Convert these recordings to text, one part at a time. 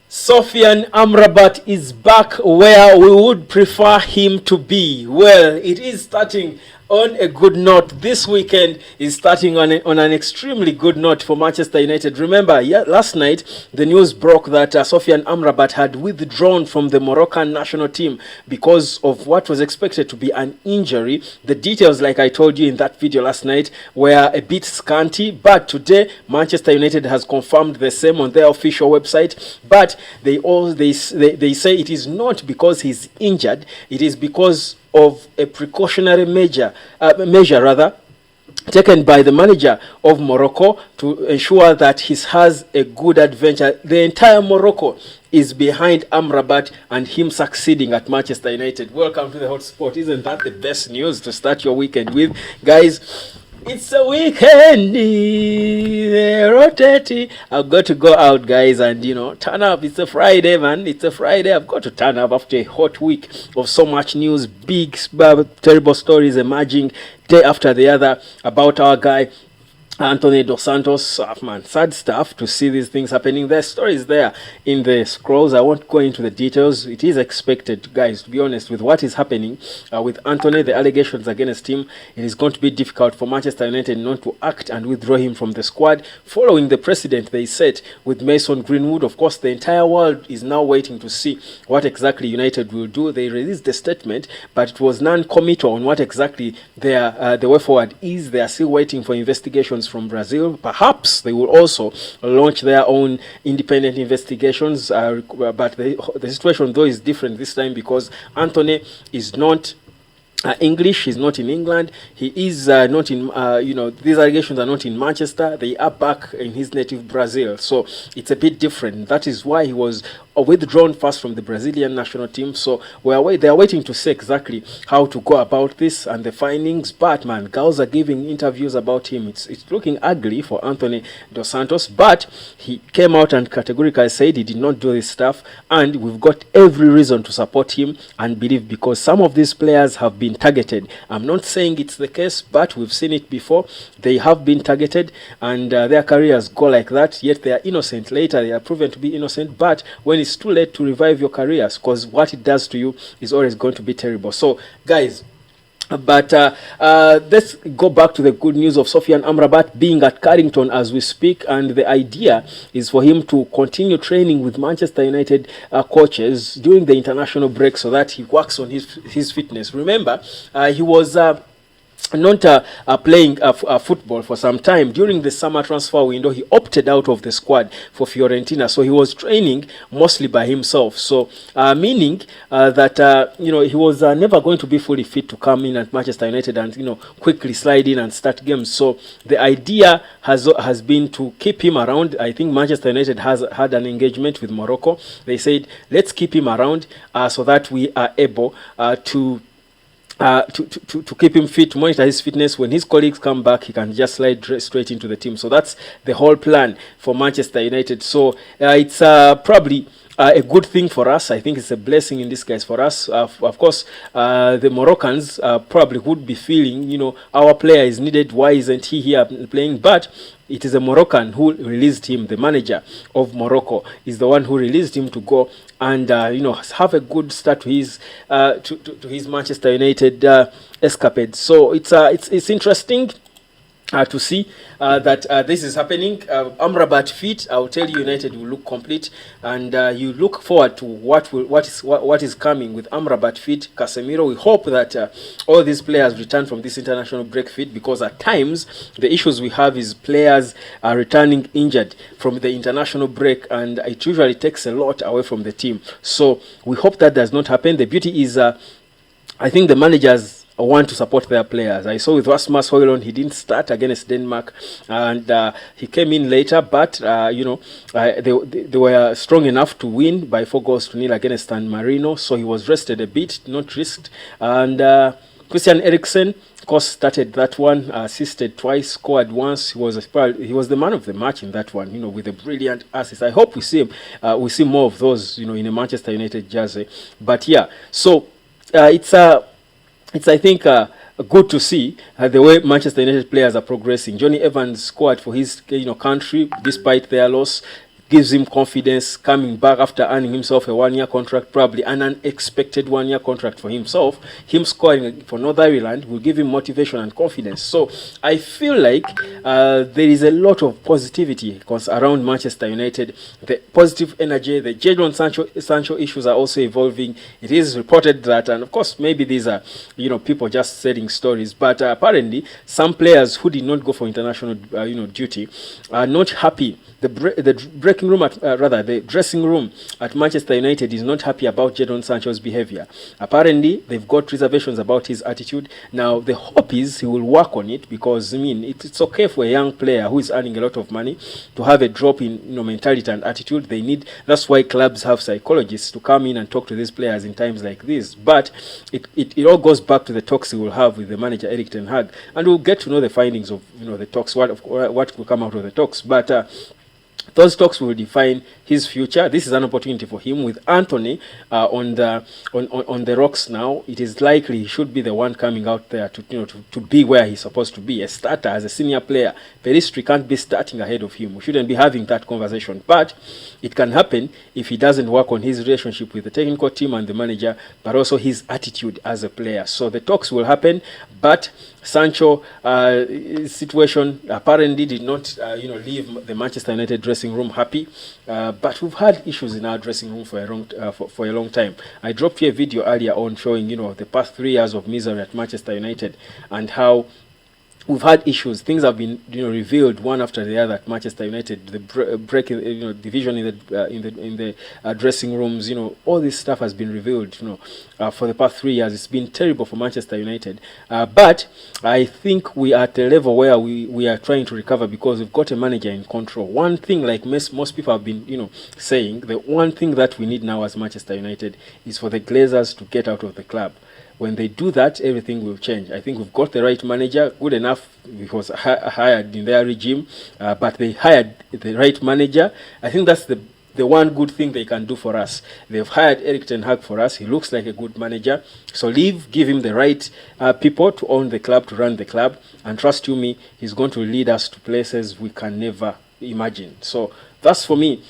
Sofyan Amrabat is back where we would prefer him to be. Well, it is starting on a good note. This weekend is starting on an extremely good note for Manchester United. Remember, last night the news broke that Sofyan Amrabat had withdrawn from the Moroccan national team because of what was expected to be an injury. The details, like I told you in that video last night, were a bit scanty, but today Manchester United has confirmed the same on their official website. But they say it is not because he's injured, it is because of a precautionary measure taken by the manager of Morocco to ensure that he has a good adventure. The entire Morocco is behind Amrabat and him succeeding at Manchester United. Welcome to the hotspot. Isn't that the best news to start your weekend with, guys? It's a weekend, rotate. I've got to go out, guys, and turn up. It's a Friday, man. It's a Friday. I've got to turn up after a hot week of so much news, big, terrible stories emerging day after the other about our guy Anthony Dos Santos. Man, sad stuff to see these things happening. There's stories there in the scrolls. I won't go into the details. It is expected, guys, to be honest, with what is happening with Anthony, the allegations against him. It is going to be difficult for Manchester United not to act and withdraw him from the squad following the precedent they set with Mason Greenwood. Of course, the entire world is now waiting to see what exactly United will do. They released the statement, but it was non-committal on what exactly the way forward is. They are still waiting for investigations from Brazil. Perhaps they will also launch their own independent investigations, but the situation though is different this time because Anthony is not English. He's not in England. He is not in, these allegations are not in Manchester. They are back in his native Brazil. So it's a bit different. That is why he was withdrawn first from the Brazilian national team. So they are waiting to see exactly how to go about this and the findings. But man, girls are giving interviews about him. It's looking ugly for Anthony Dos Santos. But he came out and categorically said he did not do this stuff. And we've got every reason to support him and believe, because some of these players have been targeted. I'm not saying it's the case, but we've seen it before. They have been targeted and their careers go like that, yet they are innocent. Later they are proven to be innocent, but when it's too late to revive your careers, because what it does to you is always going to be terrible. So guys, but let's go back to the good news of Sofyan Amrabat being at Carrington as we speak, and the idea is for him to continue training with Manchester United coaches during the international break so that he works on his fitness. Remember, he was not playing football for some time. During the summer transfer window, he opted out of the squad for Fiorentina, so he was training mostly by himself. So meaning that he was never going to be fully fit to come in at Manchester United and quickly slide in and start games. So the idea has been to keep him around. I think Manchester United has had an engagement with Morocco. They said, let's keep him around so that we are able to keep him fit, to monitor his fitness. When his colleagues come back, he can just slide straight into the team. So that's the whole plan for Manchester United. So it's probably a good thing for us. I think it's a blessing in disguise for us. Of course, the Moroccans probably would be feeling, our player is needed. Why isn't he here playing? But it is a Moroccan who released him. The manager of Morocco is the one who released him to go and have a good start to his Manchester United escapade. So it's interesting to see that this is happening. Amrabat fit, I'll tell you, United will look complete, and you look forward to what is coming with Amrabat fit. Casemiro, we hope that all these players return from this international break fit, because at times the issues we have is players are returning injured from the international break, and it usually takes a lot away from the team. So we hope that does not happen. The beauty is I think the managers want to support their players. I saw with Rasmus Højlund, he didn't start against Denmark, and he came in later, but they were strong enough to win by 4-0 against San Marino, so he was rested a bit, not risked. And Christian Eriksen, of course, started that one, assisted twice, scored once. He was the man of the match in that one, with a brilliant assist. I hope we see more of those, in a Manchester United jersey. But yeah, so it's I think good to see the way Manchester United players are progressing. Johnny Evans scored for his country despite their loss. gives him confidence coming back after earning himself a 1-year contract, probably an unexpected 1-year contract for himself. Him scoring for North Ireland will give him motivation and confidence. So I feel like there is a lot of positivity around Manchester United. The positive energy, the Jadon Sancho issues are also evolving. It is reported that, and of course maybe these are people just setting stories, but apparently some players who did not go for international duty are not happy. The breaking room the dressing room at Manchester United is not happy about Jadon Sancho's behavior. Apparently they've got reservations about his attitude. Now the hope is he will work on it, because it's okay for a young player who is earning a lot of money to have a drop in mentality and attitude. That's why clubs have psychologists to come in and talk to these players in times like this. But it all goes back to the talks he will have with the manager Eric Ten Hag, and we'll get to know the findings of the talks, what will come out of the talks. But those talks will define his future. This is an opportunity for him. With Anthony on the rocks now, it is likely he should be the one coming out there to be where he's supposed to be, a starter as a senior player. Peristri can't be starting ahead of him. We shouldn't be having that conversation. But it can happen if he doesn't work on his relationship with the technical team and the manager, but also his attitude as a player. So the talks will happen, but Sancho situation apparently did not leave the Manchester United dressing room happy, but we've had issues in our dressing room for a long time. I dropped you a video earlier on showing the past 3 years of misery at Manchester United, and how we've had issues. Things have been revealed one after the other at Manchester United. The break division in the dressing rooms. All this stuff has been revealed. For the past 3 years, it's been terrible for Manchester United. But I think we are at a level where we are trying to recover, because we've got a manager in control. One thing, like most people have been saying, the one thing that we need now as Manchester United is for the Glazers to get out of the club. When they do that, everything will change. I think we've got the right manager, good enough. He was hired in their regime, but they hired the right manager. I think that's the one good thing they can do for us. They've hired Eric Ten Hag for us. He looks like a good manager. So give him the right people to own the club, to run the club. And trust you me, he's going to lead us to places we can never imagine. So that's for me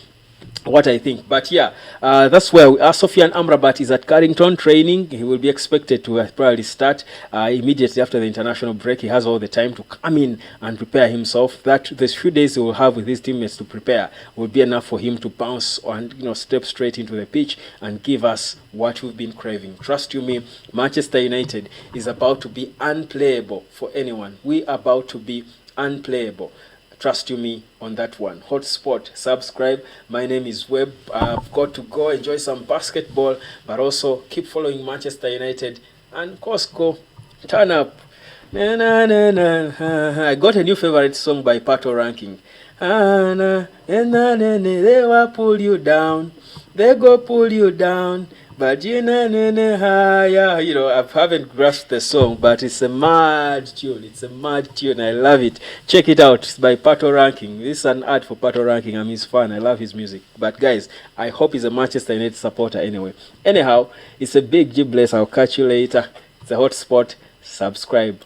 what I think. But yeah, that's where we are. Sofyan Amrabat is at Carrington training. He will be expected to probably start immediately after the international break. He has all the time to come in and prepare himself. That the few days he will have with his teammates to prepare will be enough for him to bounce and step straight into the pitch and give us what we've been craving. Trust you me, Manchester United is about to be unplayable for anyone. We are about to be unplayable. Trust you me on that one. Hotspot, subscribe. My name is Webb. I've got to go enjoy some basketball, but also keep following Manchester United, and of course go turn up. Na, na, na, na. I got a new favorite song by Pato Ranking. Na, na, na, na, na, they will pull you down. They go pull you down. But I haven't grasped the song, but it's a mad tune. It's a mad tune. I love it. Check it out. It's by Pato Ranking. This is an ad for Pato Ranking. I'm his fan. I love his music. But guys, I hope he's a Manchester United supporter anyway. Anyhow, it's a big G bless. I'll catch you later. It's a hotspot. Subscribe.